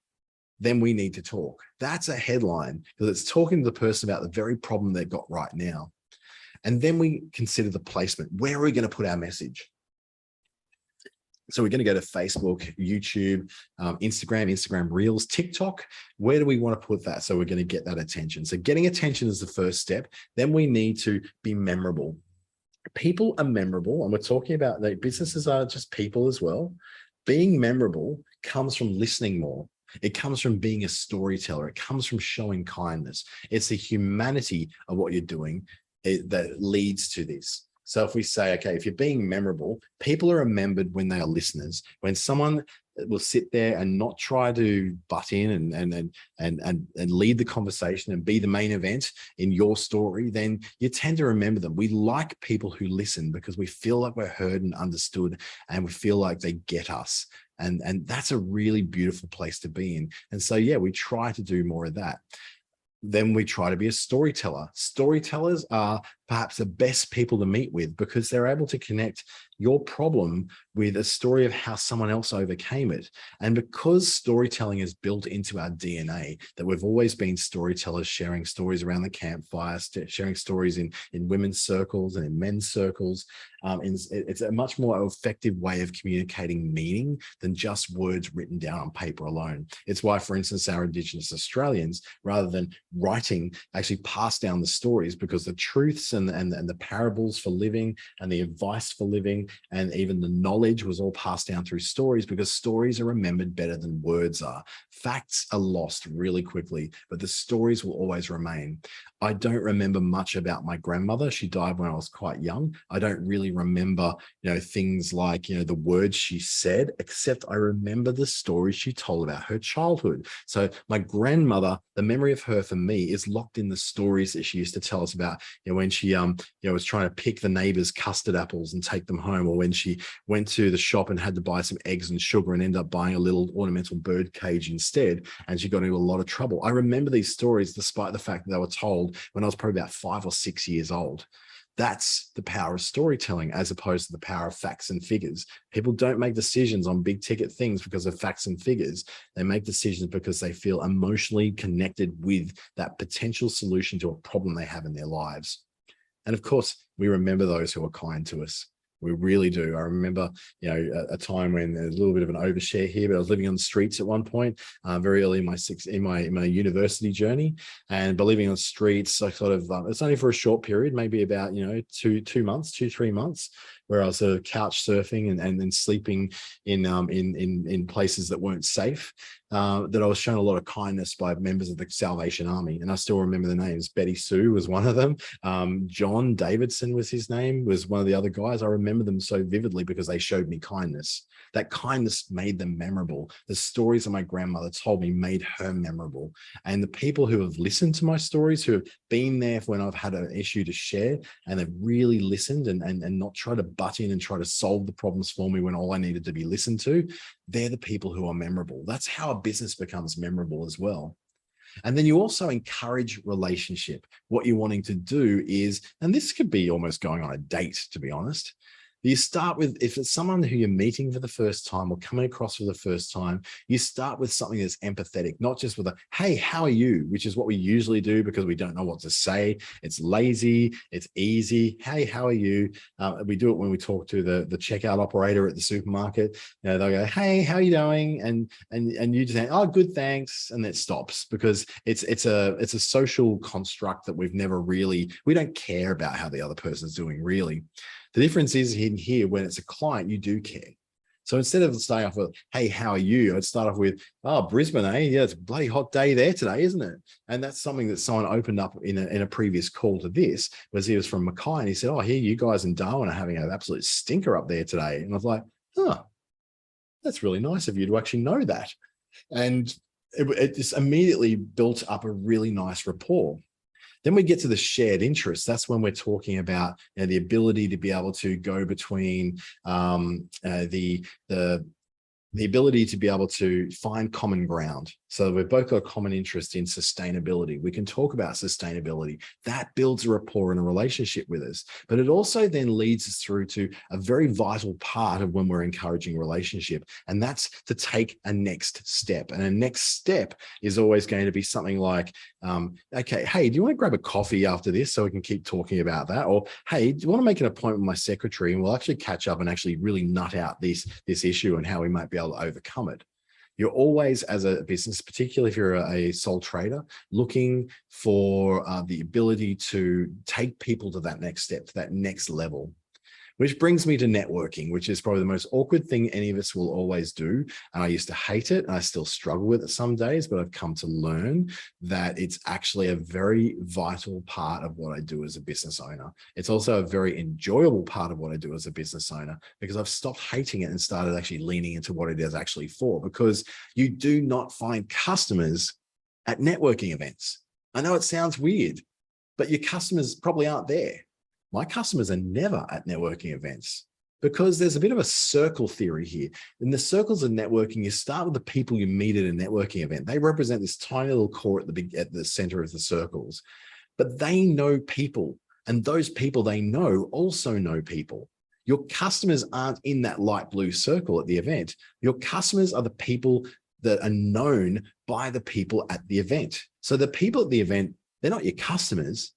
S1: then we need to talk. That's a headline, because it's talking to the person about the very problem they've got right now. And then we consider the placement. Where are we going to put our message? So we're going to go to Facebook, YouTube, Instagram Reels, TikTok. Where do we want to put that? So we're going to get that attention. So getting attention is the first step. Then we need to be memorable. People are memorable, and we're talking about that businesses are just people as well. Being memorable comes from listening more. It comes from being a storyteller. It comes from showing kindness. It's the humanity of what you're doing that leads to this. So if we say, okay, if you're being memorable, people are remembered when they are listeners. When someone will sit there and not try to butt in and lead the conversation and be the main event in your story, then you tend to remember them. We like people who listen because we feel like we're heard and understood, and we feel like they get us. And that's a really beautiful place to be in. And so, yeah, we try to do more of that. Then we try to be a storyteller. Storytellers are perhaps the best people to meet with, because they're able to connect your problem with a story of how someone else overcame it. And because storytelling is built into our DNA, that we've always been storytellers, sharing stories around the campfire, sharing stories in women's circles and in men's circles. It's a much more effective way of communicating meaning than just words written down on paper alone. It's why, for instance, our Indigenous Australians, rather than writing, actually pass down the stories, because the truths and the parables for living and the advice for living and even the knowledge was all passed down through stories, because stories are remembered better than words are. Facts are lost really quickly, but the stories will always remain. I don't remember much about my grandmother. She died when I was quite young. I don't really remember, things like, the words she said, except I remember the stories she told about her childhood. So my grandmother, the memory of her for me is locked in the stories that she used to tell us about, when she, was trying to pick the neighbor's custard apples and take them home, or when she went to the shop and had to buy some eggs and sugar and ended up buying a little ornamental bird cage instead, and she got into a lot of trouble. I remember these stories despite the fact that they were told when I was probably about 5 or 6 years old. That's the power of storytelling, as opposed to the power of facts and figures. People don't make decisions on big ticket things because of facts and figures. They make decisions because they feel emotionally connected with that potential solution to a problem they have in their lives. And of course, we remember those who are kind to us. We really do. I remember, a time when there's a little bit of an overshare here, but I was living on the streets at one point, very early in my university journey. And by living on streets, I sort of, it's only for a short period, maybe about, 2-3 months, where I was sort of couch surfing and then sleeping in places that weren't safe. That I was shown a lot of kindness by members of the Salvation Army. And I still remember the names. Betty Sue was one of them. John Davidson was his name, was one of the other guys. I remember them so vividly because they showed me kindness. That kindness made them memorable. The stories that my grandmother told me made her memorable. And the people who have listened to my stories, who have been there when I've had an issue to share, and they've really listened and not try to butt in and try to solve the problems for me when all I needed to be listened to, they're the people who are memorable. That's how a business becomes memorable as well. And then you also encourage relationship. What you're wanting to do is, and this could be almost going on a date, to be honest, You start with, if it's someone who you're meeting for the first time or coming across for the first time, you start with something that's empathetic, not just with a, hey, how are you? Which is what we usually do because we don't know what to say. It's lazy, it's easy. Hey, how are you? We do it when we talk to the checkout operator at the supermarket. You know, they'll go, hey, how are you doing? And you just say, oh, good, thanks. And it stops because it's a social construct that we don't care about how the other person's doing, really. The difference is in here, when it's a client, you do care. So instead of starting off with, hey, how are you? I'd start off with, oh, Brisbane, eh? Yeah, it's a bloody hot day there today, isn't it? And that's something that someone opened up in a previous call to this, was he was from Mackay, and he said, oh, here you guys in Darwin are having an absolute stinker up there today. And I was like, huh, that's really nice of you to actually know that. And it just immediately built up a really nice rapport. Then we get to the shared interests. That's when we're talking about, you know, the ability to be able to go between the ability to be able to find common ground. So we've both got a common interest in sustainability. We can talk about sustainability. That builds a rapport and a relationship with us. But it also then leads us through to a very vital part of when we're encouraging relationship. And that's to take a next step. And a next step is always going to be something like, okay, hey, do you want to grab a coffee after this so we can keep talking about that? Or, hey, do you want to make an appointment with my secretary and we'll actually catch up and actually really nut out this issue and how we might be able to overcome it. You're always, as a business, particularly if you're a sole trader, looking for the ability to take people to that next step, to that next level. Which brings me to networking, which is probably the most awkward thing any of us will always do. And I used to hate it, and I still struggle with it some days, but I've come to learn that it's actually a very vital part of what I do as a business owner. It's also a very enjoyable part of what I do as a business owner, because I've stopped hating it and started actually leaning into what it is actually for, because you do not find customers at networking events. I know it sounds weird, but your customers probably aren't there. My customers are never at networking events, because there's a bit of a circle theory here. In the circles of networking, you start with the people you meet at a networking event. They represent this tiny little core at the center of the circles, but they know people, and those people they know also know people. Your customers aren't in that light blue circle at the event. Your customers are the people that are known by the people at the event. So the people at the event, they're not your customers.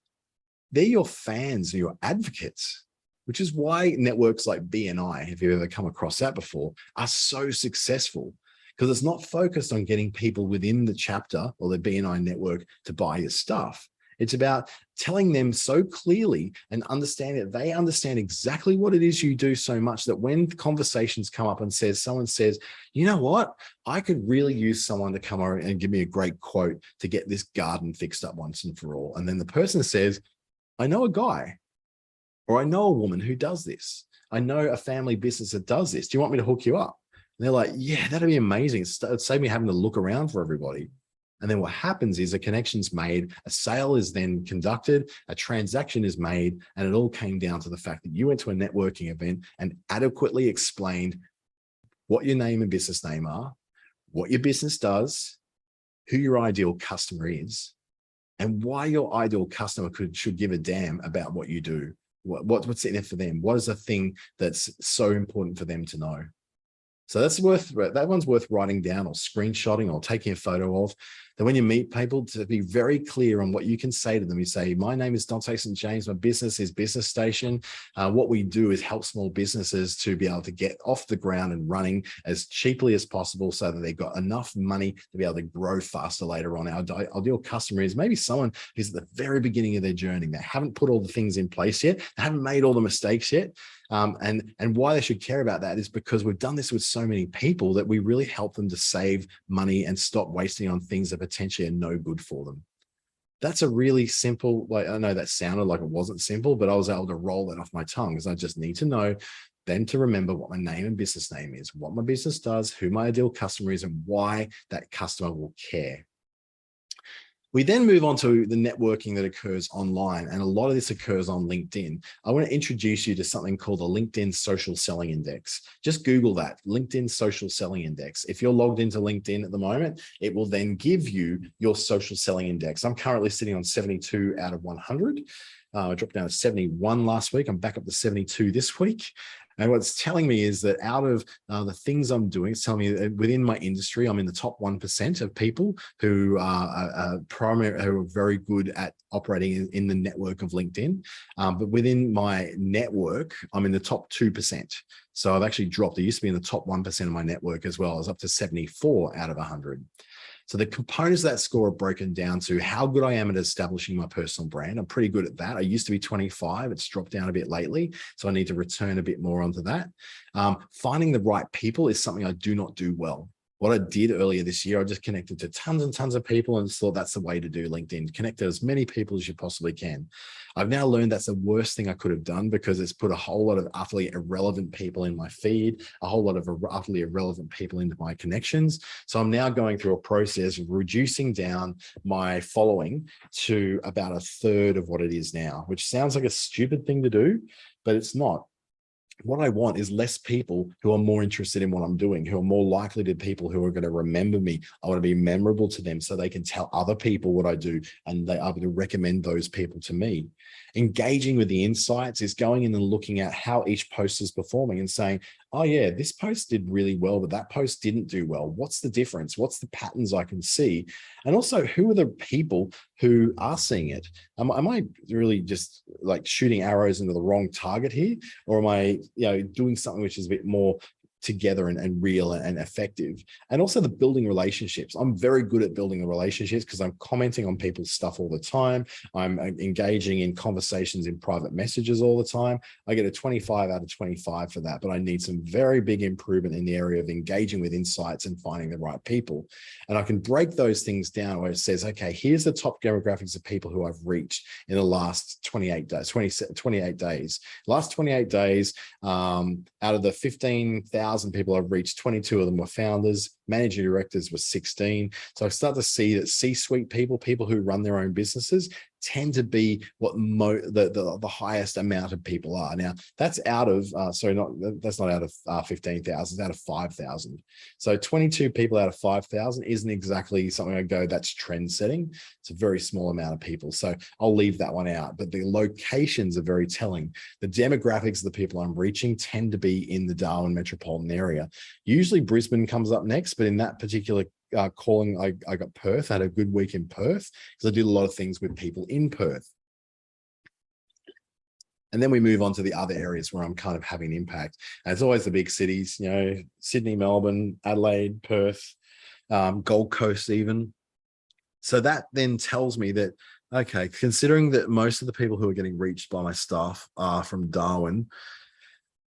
S1: They're your fans and your advocates, which is why networks like BNI, if you've ever come across that before, are so successful, because it's not focused on getting people within the chapter or the BNI network to buy your stuff. It's about telling them so clearly and understanding that they understand exactly what it is you do so much that when conversations come up and someone says, you know what, I could really use someone to come over and give me a great quote to get this garden fixed up once and for all. And then the person says, I know a guy, or I know a woman who does this. I know a family business that does this. Do you want me to hook you up? And they're like, yeah, that'd be amazing. It'd save me having to look around for everybody. And then what happens is a connection's made, a sale is then conducted, a transaction is made, and it all came down to the fact that you went to a networking event and adequately explained what your name and business name are, what your business does, who your ideal customer is, and why your ideal customer should give a damn about what you do. What's in it for them? What is the thing that's so important for them to know? So that one's worth writing down or screenshotting or taking a photo of. That when you meet people, to be very clear on what you can say to them. You say, my name is Dante St. James. My business is Business Station. What we do is help small businesses to be able to get off the ground and running as cheaply as possible so that they've got enough money to be able to grow faster later on. Our ideal customer is maybe someone who's at the very beginning of their journey. They haven't put all the things in place yet. They haven't made all the mistakes yet. And why they should care about that is because we've done this with so many people that we really help them to save money and stop wasting on things that potentially are no good for them. That's a really simple, like, I know that sounded like it wasn't simple, but I was able to roll that off my tongue, because I just need to know then to remember what my name and business name is, what my business does, who my ideal customer is, and why that customer will care. We then move on to the networking that occurs online, and a lot of this occurs on LinkedIn. I want to introduce you to something called the LinkedIn Social Selling Index. Just Google that, LinkedIn Social Selling Index. If you're logged into LinkedIn at the moment, it will then give you your social selling index. I'm currently sitting on 72 out of 100. I dropped down to 71 last week. I'm back up to 72 this week. And what's telling me is that out of the things I'm doing, it's telling me that within my industry, I'm in the top 1% of people who are who are very good at operating in the network of LinkedIn. But within my network, I'm in the top 2%. So I've actually dropped. I used to be in the top 1% of my network as well. I was up to 74 out of 100. So the components of that score are broken down to how good I am at establishing my personal brand. I'm pretty good at that. I used to be 25. It's dropped down a bit lately. So I need to return a bit more onto that. Finding the right people is something I do not do well. What I did earlier this year, I just connected to tons and tons of people and thought that's the way to do LinkedIn. Connect to as many people as you possibly can. I've now learned that's the worst thing I could have done because it's put a whole lot of utterly irrelevant people in my feed, a whole lot of utterly irrelevant people into my connections. So I'm now going through a process of reducing down my following to about a third of what it is now, which sounds like a stupid thing to do, but it's not. What I want is less people who are more interested in what I'm doing, who are more likely to people who are going to remember me. I want to be memorable to them so they can tell other people what I do and they are able to recommend those people to me. Engaging with the insights is going in and looking at how each post is performing and saying, oh yeah, this post did really well, but that post didn't do well. What's the difference? What's the patterns I can see? And also, who are the people who are seeing it? Am I really just like shooting arrows into the wrong target here? Or am I, doing something which is a bit more together and real and effective? And also the building relationships. I'm very good at building the relationships because I'm commenting on people's stuff all the time. I'm engaging in conversations in private messages all the time. I get a 25 out of 25 for that, but I need some very big improvement in the area of engaging with insights and finding the right people. And I can break those things down where it says, okay, here's the top demographics of people who I've reached in the last 28 days, 28 days. Last 28 days, out of the 15,000 people I've reached, 22 of them were founders. Managing directors were 16. So I start to see that C-suite people who run their own businesses, tend to be what the highest amount of people are. Now that's out of that's not out of 15,000, it's out of 5,000. So 22 people out of 5,000 isn't exactly something I go, that's trend setting. It's a very small amount of people. So I'll leave that one out, but the locations are very telling. The demographics of the people I'm reaching tend to be in the Darwin metropolitan area. Usually Brisbane comes up next, but in that particular calling, I got Perth. I had a good week in Perth because I did a lot of things with people in Perth. And then we move on to the other areas where I'm kind of having an impact. And it's always the big cities, Sydney, Melbourne, Adelaide, Perth, Gold Coast even. So that then tells me that, okay, considering that most of the people who are getting reached by my staff are from Darwin,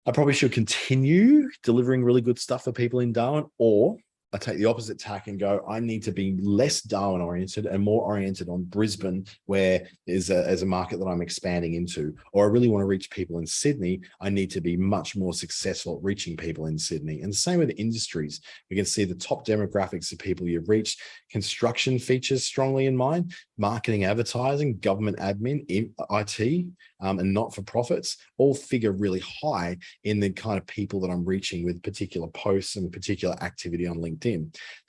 S1: I probably should continue delivering really good stuff for people in Darwin, or I take the opposite tack and go, I need to be less Darwin oriented and more oriented on Brisbane, where is a market that I'm expanding into. Or I really want to reach people in Sydney. I need to be much more successful at reaching people in Sydney. And the same with industries. We can see the top demographics of people you've reached. Construction features strongly in mind, marketing, advertising, government admin, IT, and not-for-profits all figure really high in the kind of people that I'm reaching with particular posts and particular activity on LinkedIn.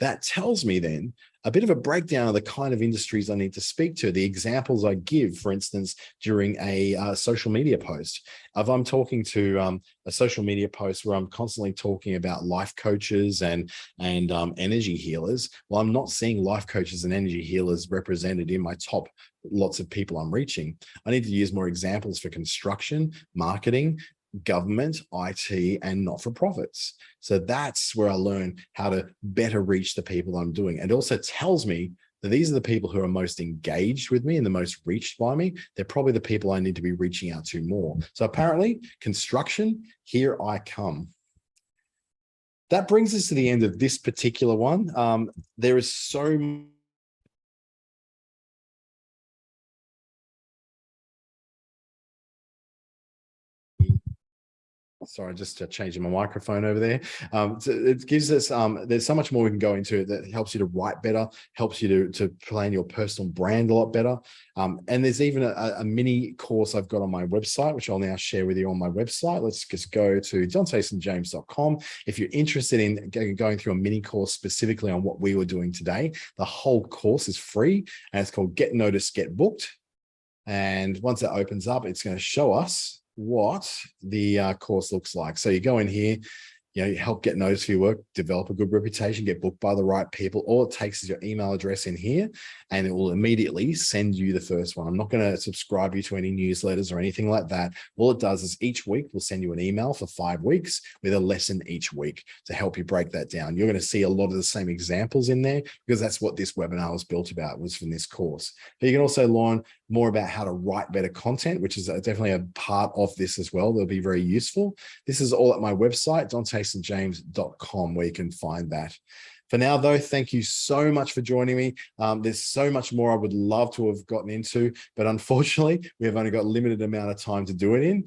S1: That tells me then a bit of a breakdown of the kind of industries I need to speak to, the examples I give, for instance, during a social media post. If I'm talking to a social media post where I'm constantly talking about life coaches and energy healers, well, I'm not seeing life coaches and energy healers represented in my top lots of people I'm reaching. I need to use more examples for construction, marketing, government, IT, and not-for-profits. So that's where I learn how to better reach the people I'm doing. And it also tells me that these are the people who are most engaged with me and the most reached by me. They're probably the people I need to be reaching out to more. So apparently, construction, here I come. That brings us to the end of this particular one. There is so Sorry, just changing my microphone over there. So it gives us, there's so much more we can go into that helps you to write better, helps you to plan your personal brand a lot better. And there's even a mini course I've got on my website, which I'll now share with you on my website. Let's just go to dantesandjames.com. If you're interested in going through a mini course specifically on what we were doing today, the whole course is free and it's called Get Noticed, Get Booked. And once that opens up, it's going to show us what the course looks like. So you go in here, help get noticed for your work, develop a good reputation, get booked by the right people. All it takes is your email address in here, and it will immediately send you the first one. I'm not going to subscribe you to any newsletters or anything like that. All it does is each week we'll send you an email for 5 weeks with a lesson each week to help you break that down. You're going to see a lot of the same examples in there because that's what this webinar was built about, was from this course. But you can also learn more about how to write better content, which is definitely a part of this as well. They'll be very useful. This is all at my website, dantesaintjames.com, where you can find that. For now, though, thank you so much for joining me. There's so much more I would love to have gotten into, but unfortunately, we have only got a limited amount of time to do it in.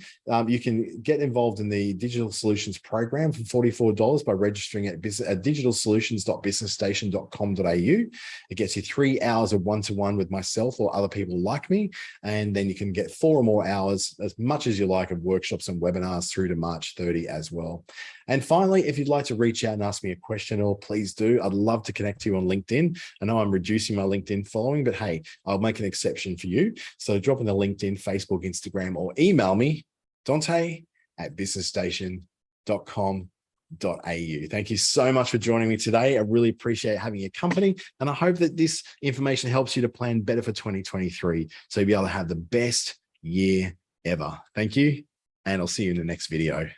S1: You can get involved in the Digital Solutions program for $44 by registering at digitalsolutions.businessstation.com.au. It gets you 3 hours of one-to-one with myself or other people like me, and then you can get 4 or more hours, as much as you like, of workshops and webinars through to March 30 as well. And finally, if you'd like to reach out and ask me a question, or please do. I'd love to connect to you on LinkedIn. I know I'm reducing my LinkedIn following, but hey, I'll make an exception for you. So drop in the LinkedIn, Facebook, Instagram, or email me, dante@businessstation.com.au. Thank you so much for joining me today. I really appreciate having your company, and I hope that this information helps you to plan better for 2023, so you'll be able to have the best year ever. Thank you, and I'll see you in the next video.